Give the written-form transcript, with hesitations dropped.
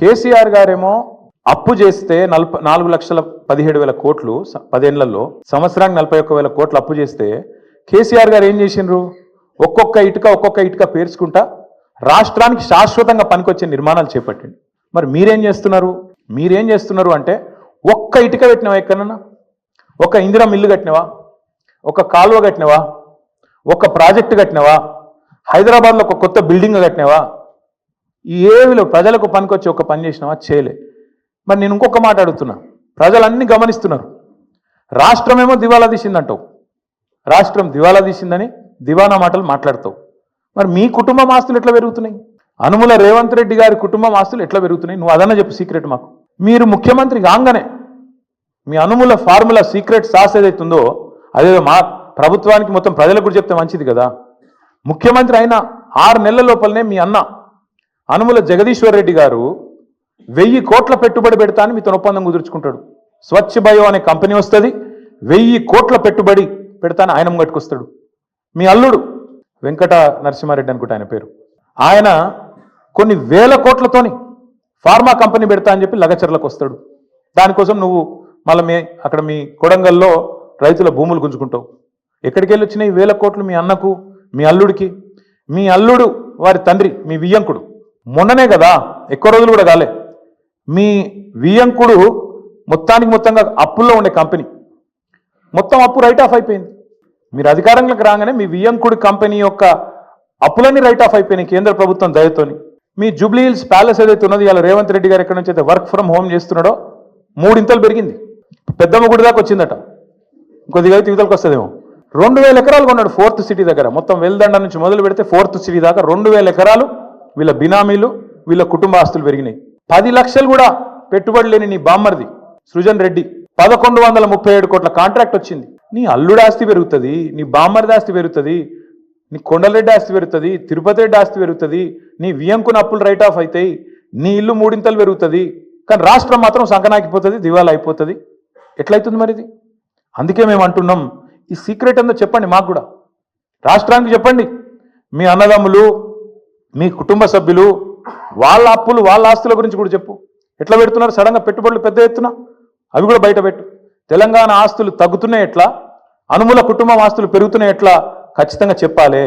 కేసీఆర్ గారేమో అప్పు చేస్తే 4,17,000 కోట్లు 10 ఏళ్లలో, సంవత్సరానికి 41,000 కోట్లు అప్పు చేస్తే కేసీఆర్ గారు ఏం చేసిండ్రు? ఒక్కొక్క ఇటుక పేర్చుకుంటా రాష్ట్రానికి శాశ్వతంగా పనికొచ్చే నిర్మాణాలు చేపట్టింది. మరి మీరేం చేస్తున్నారు అంటే ఒక్క ఇటుక పెట్టినవా? ఎక్కడన్నా ఒక ఇందిరా మిల్లు కట్టినవా? ఒక కాలువ కట్టినవా? ఒక ప్రాజెక్టు కట్టినవా? హైదరాబాద్లో ఒక కొత్త బిల్డింగ్ కట్టినవా? ఏవిలో ప్రజలకు పనికొచ్చి ఒక పని చేసినావా? చేయలే. మరి నేను ఇంకొక మాట అడుగుతున్నా, ప్రజలన్నీ గమనిస్తున్నారు. రాష్ట్రమేమో దివాలా తీసిందంటావు, రాష్ట్రం దివాలా తీసిందని దివానా మాటలు మాట్లాడతావు. మరి మీ కుటుంబం ఆస్తులు ఎట్లా పెరుగుతున్నాయి? అనుముల రేవంత్ రెడ్డి గారి కుటుంబం ఆస్తులు ఎట్లా పెరుగుతున్నాయి? నువ్వు అదన్నా చెప్పు సీక్రెట్ మాకు. మీరు ముఖ్యమంత్రి కాగానే మీ అనుముల ఫార్ములా సీక్రెట్ సాస్ ఏదైతుందో అదే మా ప్రభుత్వానికి మొత్తం ప్రజలకు కూడా చెప్తే మంచిది కదా. ముఖ్యమంత్రి అయిన 6 నెలల లోపలనే మీ అన్న అనుముల జగదీశ్వర్ రెడ్డి గారు 1000 కోట్ల పెట్టుబడి పెడతా అని మీతో ఒప్పందం కుదుర్చుకుంటాడు. స్వచ్ఛ బయో అనే కంపెనీ వస్తుంది, 1000 కోట్ల పెట్టుబడి పెడతాను ఆయన కట్టుకొస్తాడు. మీ అల్లుడు వెంకట నరసింహారెడ్డి అనుకుంటా ఆయన పేరు, ఆయన కొన్ని వేల కోట్లతోని ఫార్మా కంపెనీ పెడతా అని చెప్పి లగచర్లకు వస్తాడు. దానికోసం నువ్వు మళ్ళీ అక్కడ మీ కొడంగల్లో రైతుల భూములు గుంజుకుంటావు. ఎక్కడికి వెళ్ళి వచ్చినాయి 1000 కోట్లు? మీ అన్నకు, మీ అల్లుడికి. మీ అల్లుడు వారి తండ్రి మీ వియ్యంకుడు మొన్ననే కదా, ఎక్కువ రోజులు కూడా కాలే, మీ వియ్యంకుడు మొత్తంగా అప్పుల్లో ఉండే కంపెనీ మొత్తం అప్పు రైట్ ఆఫ్ అయిపోయింది. మీరు అధికారంలోకి రాగానే మీ వియ్యంకుడి కంపెనీ యొక్క అప్పులన్నీ రైట్ ఆఫ్ అయిపోయినాయి కేంద్ర ప్రభుత్వం దయతోని. మీ జూబ్లీ హిల్స్ ప్యాలెస్ ఏదైతే ఉన్నది, ఇలా రేవంత్ రెడ్డి గారు ఎక్కడి నుంచి అయితే వర్క్ ఫ్రమ్ హోమ్ చేస్తున్నాడో 3 ఇంతలు పెరిగింది. పెద్దమ్మ గుడి దాకా వచ్చిందట, కొద్దిగా అయితే యువతలకు వస్తుందేమో. 2,000 ఎకరాలు కొన్నాడు 4th సిటీ దగ్గర. మొత్తం వెల్దండ నుంచి మొదలు పెడితే 4th సిటీ దాకా 2,000 ఎకరాలు వీళ్ళ బినామీలు, వీళ్ళ కుటుంబ ఆస్తులు పెరిగినాయి. 10 లక్షలు కూడా పెట్టుబడి లేని నీ బామ్మర్ది సృజన్ రెడ్డి 1137 కోట్ల కాంట్రాక్ట్ వచ్చింది. నీ అల్లుడు ఆస్తి పెరుగుతుంది, నీ బామ్మర్ది ఆస్తి పెరుగుతుంది, నీ కొండలరెడ్డి ఆస్తి పెరుగుతుంది, తిరుపతి రెడ్డి ఆస్తి పెరుగుతుంది, నీ వియంకున అప్పులు రైట్ ఆఫ్ అవుతాయి, నీ ఇల్లు 3 ఇంతలు పెరుగుతుంది. కానీ రాష్ట్రం మాత్రం సంకనాకిపోతుంది, దివాలా అయిపోతుంది. ఎట్లయితుంది మరి ఇది? అందుకే మేము అంటున్నాం, ఈ సీక్రెట్ ఏందో చెప్పండి మాకు కూడా, రాష్ట్రానికి చెప్పండి. మీ అన్నదమ్ములు, మీ కుటుంబ సభ్యులు, వాళ్ళ అప్పులు, వాళ్ళ ఆస్తుల గురించి కూడా చెప్పు. ఎట్లా పెడుతున్నారు సడన్గా పెట్టుబడులు పెద్ద ఎత్తున? అవి కూడా బయట పెట్టు. తెలంగాణ ఆస్తులు తగ్గుతున్నాయి ఎట్లా, అనుముల కుటుంబం ఆస్తులు పెరుగుతున్నాయి ఎట్లా, ఖచ్చితంగా చెప్పాలి.